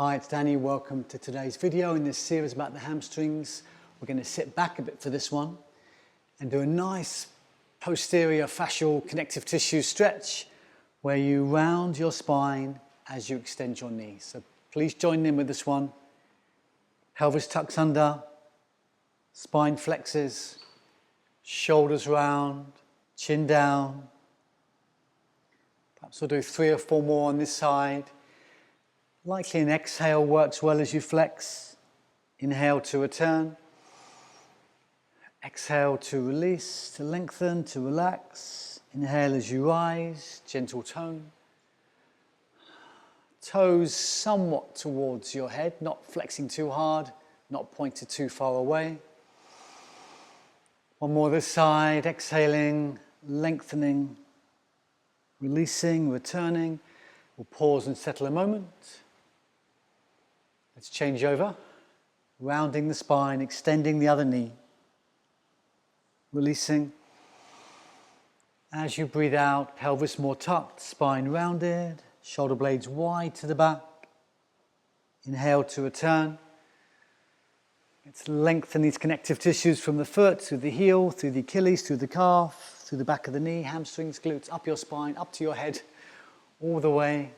Hi, it's Danny. Welcome to today's video in this series about the hamstrings. We're going to sit back a bit for this one and do a nice posterior fascial connective tissue stretch where you round your spine as you extend your knee. So please join in with this one. Pelvis tucks under, spine flexes, shoulders round, chin down. Perhaps we'll do 3 or 4 more on this side. Likely an exhale works well as you flex. Inhale to return. Exhale to release, to lengthen, to relax. Inhale as you rise, gentle tone. Toes somewhat towards your head, not flexing too hard, not pointed too far away. One more this side, exhaling, lengthening, releasing, returning. We'll pause and settle a moment. Let's change over. Rounding the spine, extending the other knee. Releasing. As you breathe out, pelvis more tucked, spine rounded, shoulder blades wide to the back. Inhale to return. Let's lengthen these connective tissues from the foot, through the heel, through the Achilles, through the calf, through the back of the knee, hamstrings, glutes, up your spine, up to your head, all the way.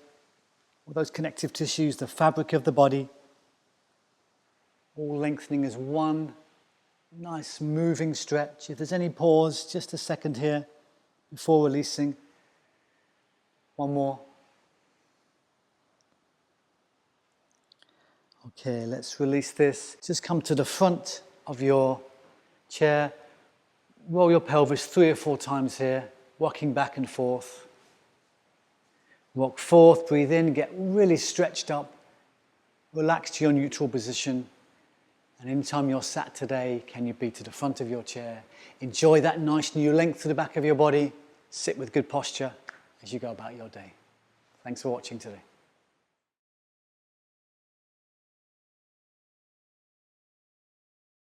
All those connective tissues, the fabric of the body, all lengthening as one nice moving stretch. If there's any pause, just a second here before releasing. One more. Okay, let's release this. Just come to the front of your chair. Roll your pelvis 3 or 4 times here, rocking back and forth. Rock forth, breathe in, get really stretched up. Relax to your neutral position. And anytime you're sat today, can you be to the front of your chair? Enjoy that nice new length to the back of your body. Sit with good posture as you go about your day. Thanks for watching today.